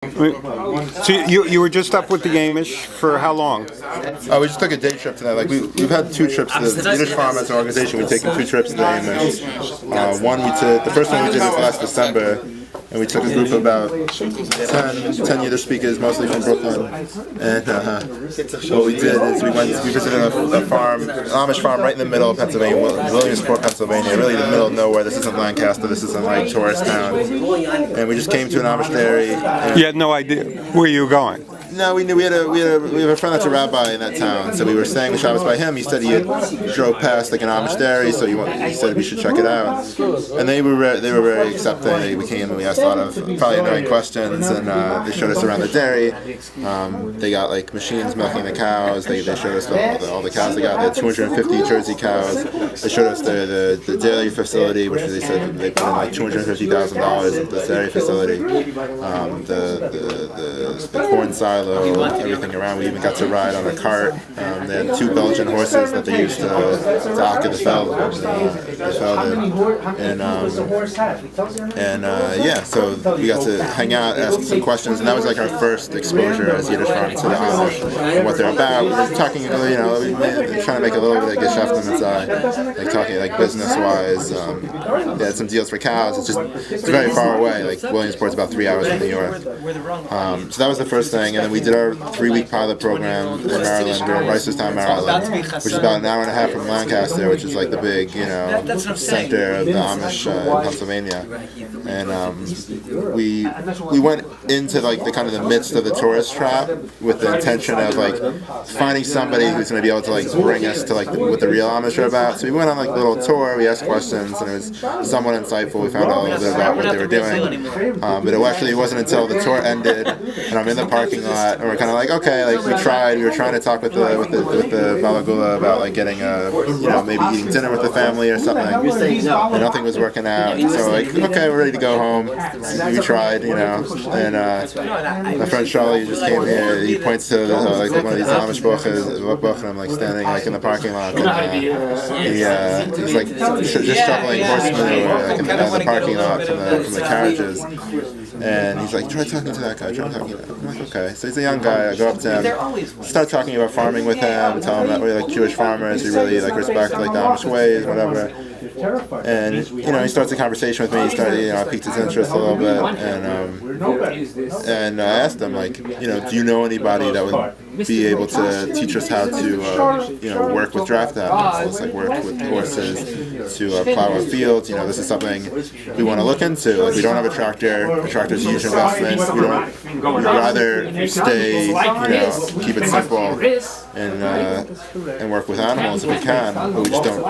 So you were just up with the Amish for how long? We just took a day trip tonight. Like we've had 2 trips to the Yiddish Farm as an organization. We've taken 2 trips to the Amish. The first one we did was last December, and we took a group of about 10 Yiddish speakers, mostly from Brooklyn. And what we did is we visited a farm, an Amish farm right in the middle of Pennsylvania, Williamsport, Pennsylvania, really in the middle of nowhere. This isn't Lancaster, this isn't like tourist town. And we just came to an Amish dairy. You had no idea where you were going? No, we knew we have a friend that's a rabbi in that town, so we were staying the Shabbos by him. He said he drove past like an Amish dairy, so he said we should check it out. And they were very accepting. We came and we asked a lot of probably annoying questions, and they showed us around the dairy. They got like machines milking the cows. They showed us all the cows they got. They had 250 Jersey cows. They showed us the dairy facility, which they said they put in like $250,000 into this dairy facility. The corn silo, everything around. We even got to ride on a cart. They had 2 Belgian horses that they used to ock the Feld. So we got to hang out, ask some questions, and that was like our first exposure as Yiddish Farm to the Amish and what they're about. We were talking, trying to make a little bit of geschäft on the side, like talking like business-wise. They had some deals for cows. It's very far away. Like Williamsport's about 3 hours from New York. So that was the first thing, and then we did our 3-week pilot program in Maryland, during Reisterstown, Maryland, which is about an hour and a half from Lancaster, which is like the big, center of the Amish in Pennsylvania. And we went into like the kind of the midst of the tourist trap with the intention of like finding somebody who's going to be able to like bring us to like what the real Amish are about. So we went on like a little tour. We asked questions, and it was somewhat insightful. We found out a little bit about what they were doing. But it wasn't until the tour ended, and I'm in the parking lot, and we're kind of like, okay, like we were trying to talk with the Balagula about like getting maybe eating dinner with the family or something, and nothing was working out. So like, okay, we're ready to go home. We tried, and my friend Charlie just came here. He points to like one of these Amish bochas, and I'm like standing like in the parking lot, and he's like just shoveling horse manure like in the parking lot from the carriages. And he's like, try talking to that guy, I'm like, okay. So he's a young guy. I go up to him, start talking about farming with him, tell him that we're like Jewish farmers, we really like respect like the Amish ways, whatever. And he starts a conversation with me. He started, I piqued his interest a little bit, and I asked him like, do you know anybody that would be able to teach us how to, work with draft animals, like work with horses to plow our fields. This is something we want to look into. Like we don't have a tractor. A tractor's a huge investment. We'd rather stay, keep it simple and work with animals if we can. But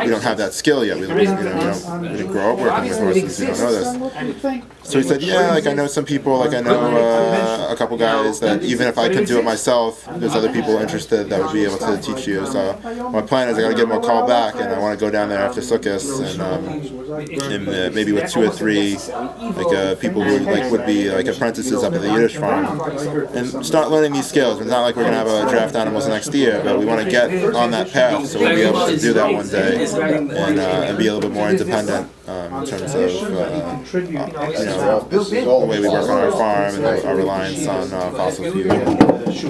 we don't have that skill yet. We didn't grow up working with horses. We don't know this. So he said, yeah, like I know some people. Like I know a couple guys that even if I could do it myself, there's other people interested that would be able to teach you. So my plan is I got to give them a call back, and I want to go down there after Sukkot and maybe with 2 or 3 like people who would be like apprentices up at the Yiddish Farm and start learning these skills. It's not like we're gonna have a draft animals next year, but we want to get on that path so we'll be able to do that one day and be a little bit more independent in terms of the way we work on our farm and our reliance on fossil fuel.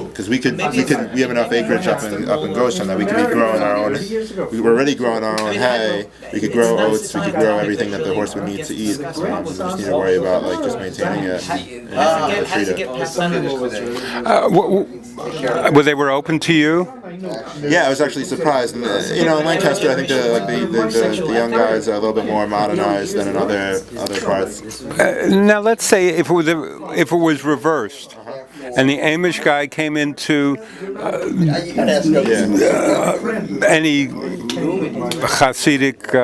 Because we have enough acreage up in Goshen that we could be growing our own. We were already growing our own hay. We could grow oats. We could grow everything that the horse would need to eat. So we just need to worry about like just maintaining it and treat it. Well, they were open to you? Yeah, I was actually surprised. And, in Lancaster, I think the young guys are a little bit more modernized than in other parts. Now, let's say if it was reversed, and the Amish guy came into any Hasidic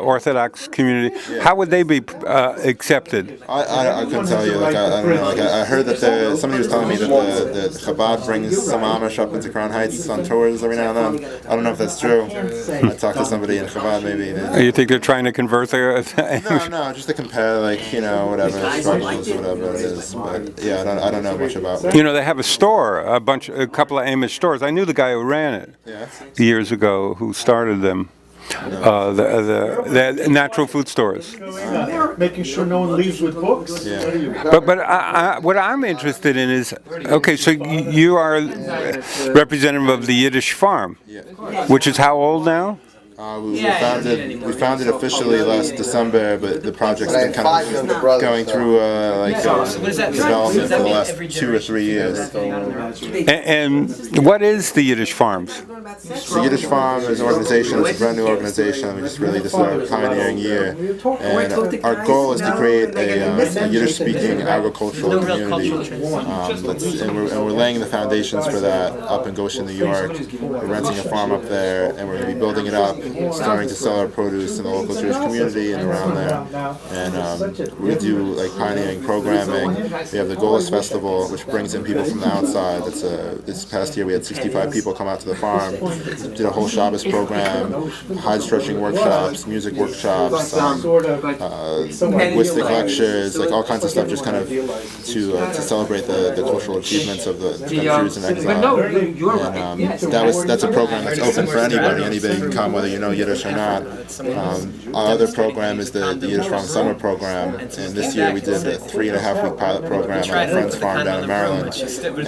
Orthodox community, how would they be accepted? I couldn't tell you. Like I don't know. Like I heard that somebody was telling me that the Chabad brings some Amish up into Crown Heights on tours every now and then. I don't know if that's true. I talked to somebody in Chabad maybe. You think they're trying to convert their? No, just to compare, like whatever struggles, whatever it is. But yeah, I don't know much about. They have a store, a couple of Amish stores. I knew the guy who ran it years ago, who started them. the natural food stores. Making sure no one leaves with books. But what I'm interested in is, okay, so you are representative of the Yiddish Farm, which is how old now? We founded officially last December, but the project's been kind of going through development for the last 2 or 3 years. And what is the Yiddish Farms? So Yiddish Farm is an organization. It's a brand new organization. We just really our pioneering year, and our goal is to create a Yiddish-speaking agricultural community. And we're laying the foundations for that up in Goshen, New York. We're renting a farm up there, and we're going to be building it up, starting to sell our produce in the local Jewish community and around there. And we do like pioneering programming. We have the Golas Festival, which brings in people from the outside. This past year we had 65 people come out to the farm. Did a whole Shabbos program, hide stretching workshops, music workshops, linguistic lectures, like all kinds of stuff, just kind of to celebrate the cultural achievements of the Jews in exile. And that's a program that's open for anybody. Anybody can come, whether you know Yiddish or not. Our other program is the Yiddish Farm Summer Program, and this year we did a 3.5-week pilot program on a friend's farm down in Maryland, and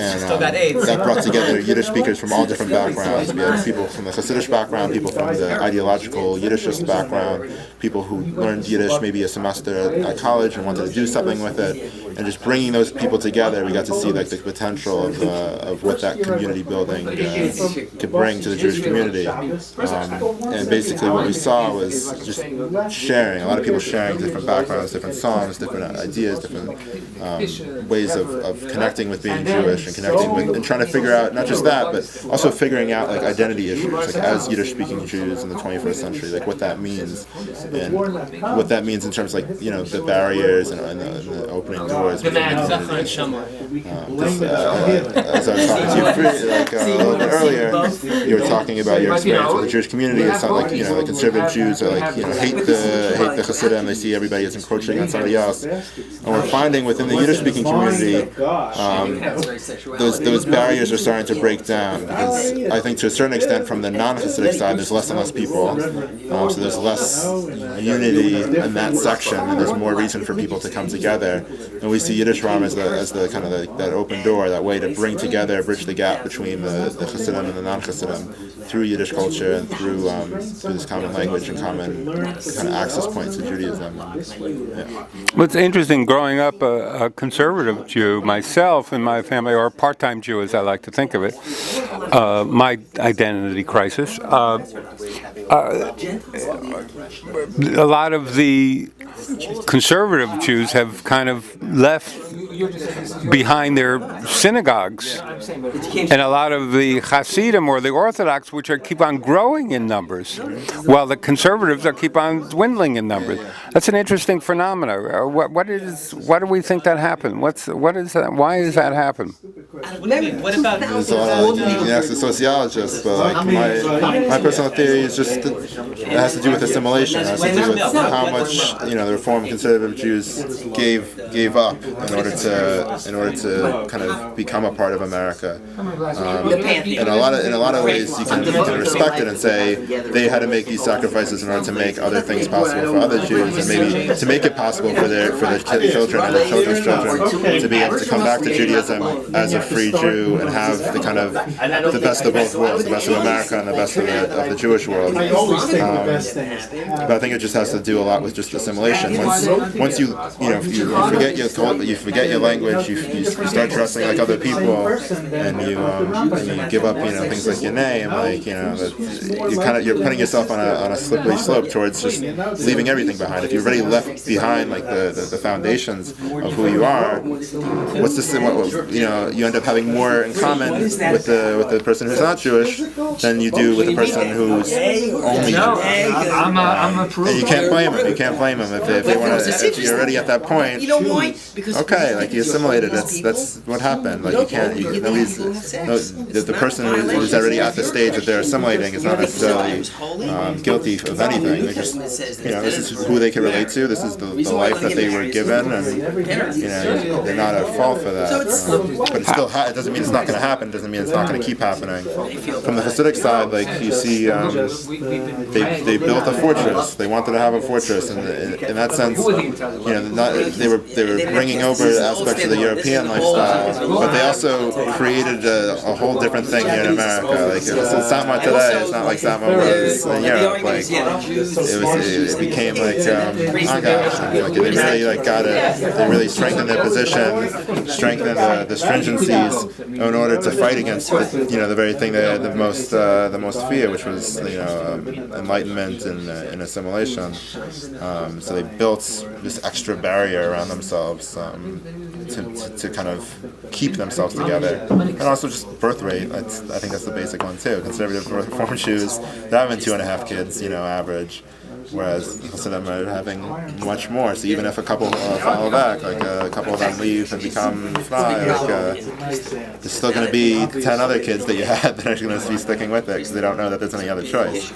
that brought together Yiddish speakers from all different backgrounds. We had people from the Hasidic background, people from the ideological Yiddishist background, people who learned Yiddish maybe a semester at college and wanted to do something with it, and just bringing those people together, we got to see like the potential of what that community building could bring to the Jewish community. And basically what we saw was just sharing, a lot of people sharing different backgrounds, different songs, different ideas, different ways of connecting with being Jewish and connecting with, and trying to figure out not just that, but also figuring out like identity issues, like as Yiddish-speaking Jews in the 21st century, like what that means, and what that means in terms of like, you know, the barriers and the opening doors. As I was talking to you a little bit earlier, you were talking about your experience with the Jewish community. It's not like, you know, the conservative Jews are like, you know, hate the Hasidim. They see everybody as encroaching on somebody else. And we're finding within the Yiddish-speaking community, those barriers are starting to break down. Because I think to a certain extent, from the non-Hasidic side, there's less and less people. So there's less unity in that section, and there's more reason for people to come together. And we see Yiddish Farm as the kind of that open door, that way to bring together, bridge the gap between the Hasidim and the non-Hasidim through Yiddish culture and through this common language and common kind of access points to Judaism. Well, it's interesting, growing up a conservative Jew myself in my family, or a part-time Jew as I like to think of it, my identity crisis. A lot of the conservative Jews have kind of left behind their synagogues, and a lot of the Hasidim or the Orthodox, which keep on growing in numbers, while the conservatives keep on dwindling in numbers. That's an interesting phenomenon. What do we think that happened? What is that? Why does that happen? What about You ask the sociologist, but like my personal theory is just it has to do with assimilation. It has to do with how much, you know, the Reform conservative Jews gave up in order to kind of become a part of America. In a lot of ways, you can respect it and say they had to make these sacrifices in order to make other things possible for other Jews, and maybe to make it possible for their children and their children's children to be able to come back to Judaism as a free Jew and have the kind of the best of both worlds, the best of America and the best of the Jewish world. But I think it just has to do a lot with just assimilation. Once you forget your culture, you forget your language, you start dressing like other people, and you give up, you know, things like your name, like, you know, you're putting yourself on a slippery slope towards just leaving everything behind. If you've already left behind like the foundations of who you are, what's this? You know, you end up having more in common with the person who's not Jewish than you do with the person who's only Jewish. And you can't blame them. You can't blame them if they want to. If you're already at that point. Okay, like like you assimilated. That's what happened. Like you can't. The person who's already at the stage that they're assimilating is not necessarily guilty of anything. They're just, this is who they can relate to. This is the life that they were given, and they're not at fault for that. But it still it doesn't mean it's not going to happen. It doesn't mean it's not going to keep happening. From the Hasidic side, like you see, they built a fortress. They wanted to have a fortress, and in that sense, they were bringing over aspects of the European lifestyle, but they also created a whole different thing here in America. Like Satmar today, it's not like Satmar was in Europe. Like it became like Agash. Like they really got it. They really strengthened their position, strengthened the stringencies in order to fight against the very thing they had the most fear, which was enlightenment and assimilation. So they built this extra barrier around themselves to kind of keep themselves together, and also just birth rate. I think that's the basic one too. Conservative Reform Jews, they're having 2.5 kids, average. Whereas most of them are having much more. So even if a couple follow back, like a couple of them leave and become fry, there's still going to be 10 other kids that you had that are going to be sticking with it because they don't know that there's any other choice.